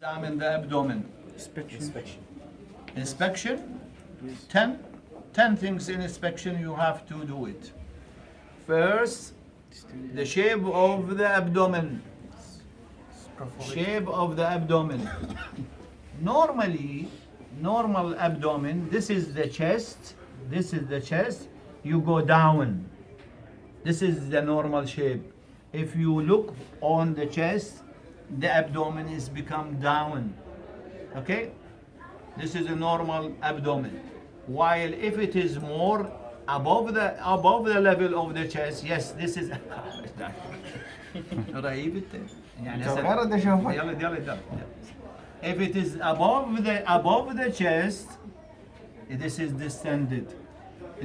Examine the abdomen. Inspection. Inspection. 10 things in inspection you have to do it. First, the shape of the abdomen. Shape of the abdomen. Normally, normal abdomen, this is the chest. This is the chest. You go down. This is the normal shape. If you look on the chest, the abdomen is become down. Okay? This is a normal abdomen. While if it is more above the level of the chest, yes, this is رهيب انت يعني مجرد اشوفك. يلا. If it is above the chest, this is distended.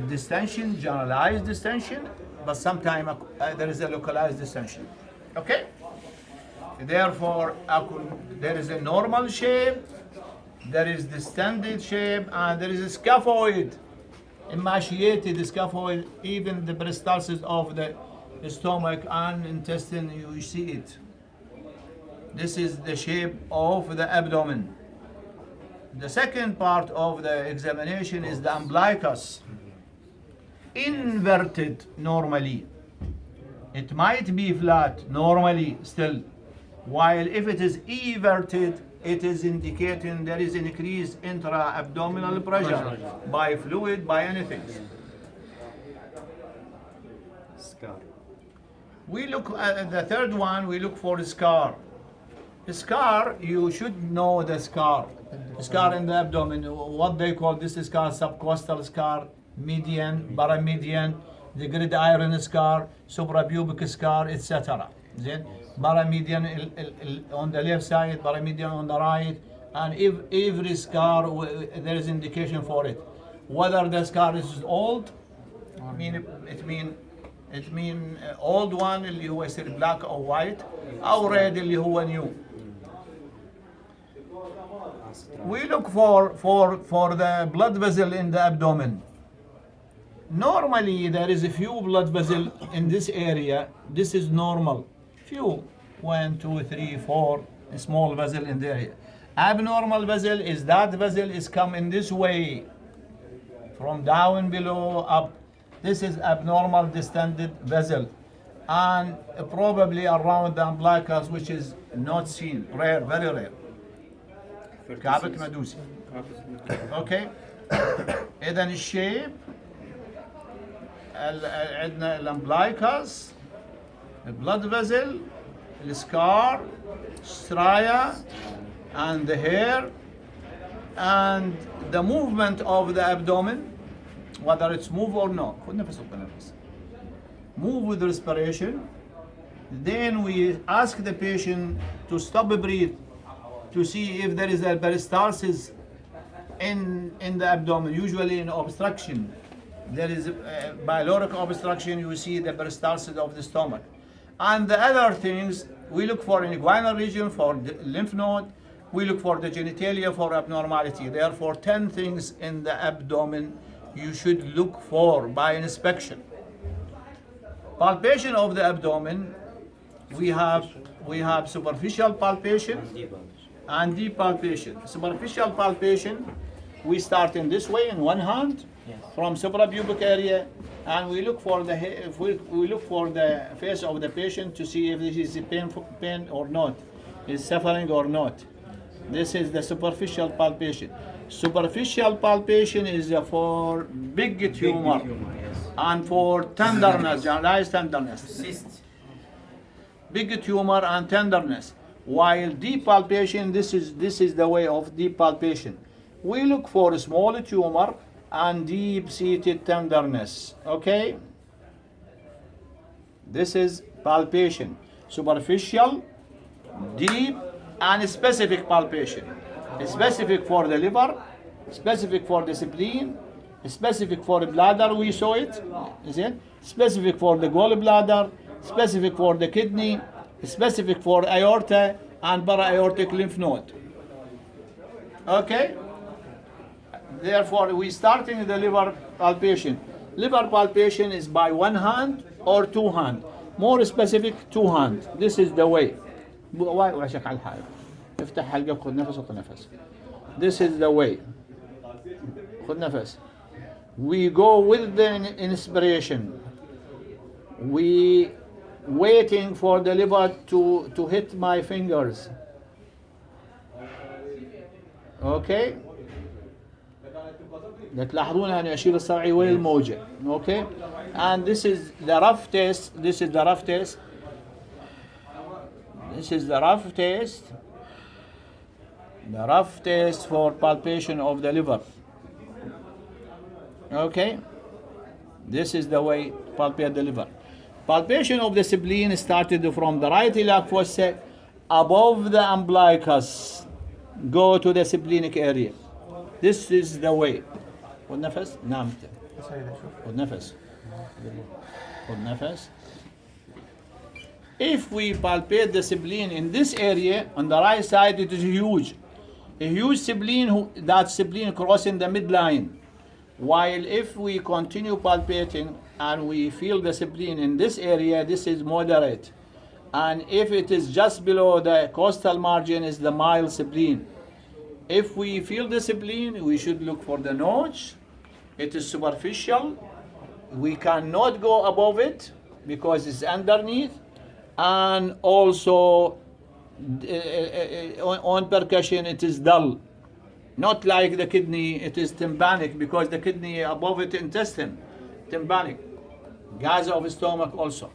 Distension, generalized distension, but sometimes there is a localized distension. Okay? Therefore, there is a normal shape, there is distended shape, and there is a scaphoid, emaciated scaphoid, even the peristalsis of the stomach and intestine, you see it. This is the shape of the abdomen. The second part of the examination is the umbilicus. Inverted normally. It might be flat normally still. While if it is everted, it is indicating there is increased intra-abdominal pressure by fluid, by anything. Scar. We look at the third one, we look for scar. Scar, you should know the scar. Scar in the abdomen, what they call this scar, subcostal scar, median, paramedian, the gridiron scar, suprapubic scar, etc. Then paramedian on the left side, paramedian on the right, and if every scar there is indication for it. Whether the scar is old, it mean old one اللي هو يصير black or white, أو red اللي هو new. We look for the blood vessel in the abdomen. Normally there is a few blood vessel in this area. This is normal. Few, 1, 2, 3, 4 small vessel in the area. Abnormal vessel is that vessel is come in this way, from down below up. This is abnormal distended vessel, and probably around the umbilicus, which is not seen, rare, very rare. كعبة مدوسي. Okay. إذا الشيب عندنا الامبلايكس، blood vessel, the scar, stria, and the hair, and the movement of the abdomen, whether it's move or not. Move with respiration. Then we ask the patient to stop breathe to see if there is a peristalsis in the abdomen, usually in obstruction. There is a pyloric obstruction, you see the peristalsis of the stomach. And the other things, we look for inguinal region, for the lymph node, we look for the genitalia for abnormality. Therefore, 10 things in the abdomen you should look for by inspection. Palpation of the abdomen, we have superficial palpation and deep palpation. Superficial palpation, we start in this way in one hand, from suprapubic area, and we look for we look for the face of the patient to see if this is pain or not, is suffering or not. This is the superficial palpation. Superficial palpation is for big tumor, and for tenderness, generalized tenderness. Big tumor and tenderness. While deep palpation, this is the way of deep palpation. We look for a small tumor and deep-seated tenderness. Okay? This is palpation. Superficial, deep, and specific palpation. Specific for the liver, specific for the spleen, specific for the bladder, we saw it, is it? Specific for the gallbladder, specific for the kidney, specific for aorta and para-aortic lymph node. Okay? Therefore, we starting the liver palpation. Liver palpation is by one hand or two hand. More specific, two hand. This is the way. افتح حلقك، خذ نفس، خذ نفس. This is the way. خذ نفس. We go with the inspiration. We waiting for the liver to hit my fingers. Okay. تلاحظون أني أشير الصبعي وين الموجة. Okay. And this is the rough test. This is the rough test. This is the rough test. The rough test for palpation of the liver. Okay. This is the way to palpate the liver. Palpation of the spleen started from the right iliac fossa above the umbilicus. Go to the splenic area. This is the way. خذ نفس. نعم. خذ نفس. خذ نفس. If we palpate the spleen in this area on the right side, it is huge. A huge spleen, that spleen crossing the midline. While if we continue palpating and we feel the spleen in this area, this is moderate. And if it is just below the costal margin, is the mild spleen. If we feel the spleen, we should look for the notch. It is superficial. We cannot go above it because it's underneath. And also on percussion, it is dull. Not like the kidney, it is tympanic because the kidney above it intestine, tympanic. Gas of stomach also.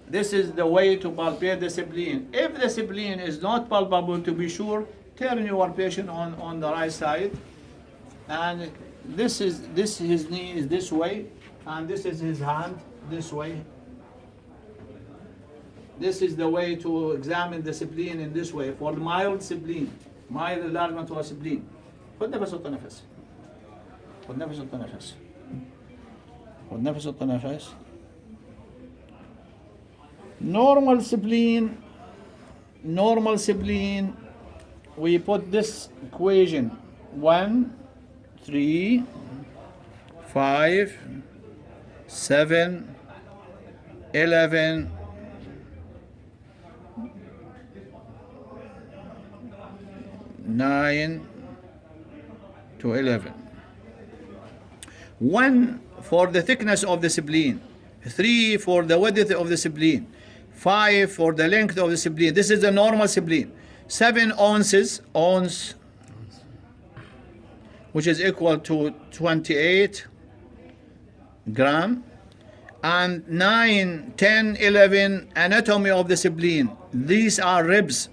This is the way to palpate the spleen. If the spleen is not palpable, to be sure, turn your patient on the right side. And his knee is this way, and this is his hand this way. This is the way to examine the spleen in this way for mild spleen, mild enlargement of spleen. خذ نفس وطي نفس. خذ نفس وطي نفس. خذ نفس وطي نفس. Normal spleen, we put this equation 1, 3, 5, 7, 11, 9 to 11. 1 for the thickness of the spleen, 3 for the width of the spleen, 5 for the length of the spleen. This is the normal spleen. 7 ounces, which is equal to 28 gram, and 9, 10, 11 anatomy of the spleen. These are ribs.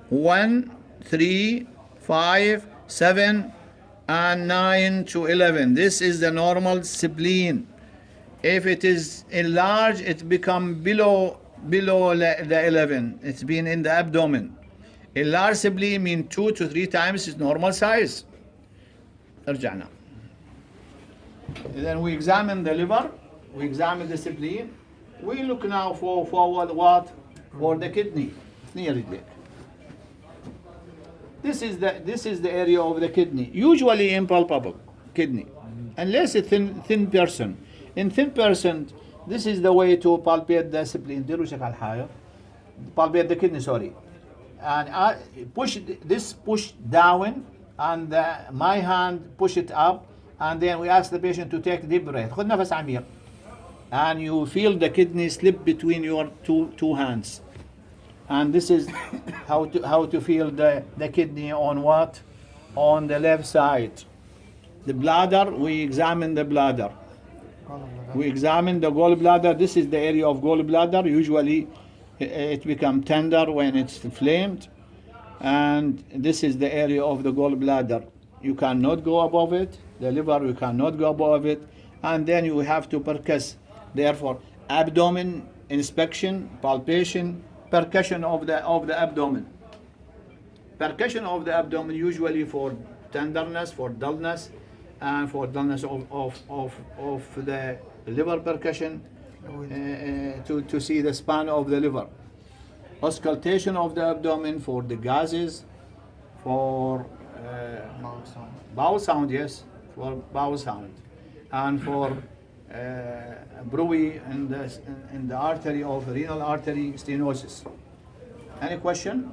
1, 3, 5, 7, and 9 to 11. This is the normal spleen. If it is enlarged, it become below the 11. It's been in the abdomen. Enlarged spleen means 2 to 3 times its normal size. رجعنا. Then we examine the liver, we examine the spleen. We look now for what? For the kidney. This is the area of the kidney, usually impalpable kidney, unless a thin person. In thin person, this is the way to palpate the spleen. Palpate the kidney, sorry. And I push down, and my hand push it up, and then we ask the patient to take deep breath. خذ نفس عميق. And you feel the kidney slip between your two hands. And this is how to feel the kidney on what? On the left side. The bladder, we examine the bladder. We examine the gallbladder. This is the area of gallbladder. Usually it becomes tender when it's inflamed. And this is the area of the gallbladder. You cannot go above it. The liver, you cannot go above it. And then you have to percuss. Therefore, abdomen inspection, palpation, percussion of the abdomen. Percussion of the abdomen usually for tenderness, for dullness, and for dullness of the liver percussion to see the span of the liver. Auscultation of the abdomen for the gases, for bowel sound, yes, for bowel sound, and for bruit in the artery of renal artery stenosis. Any question?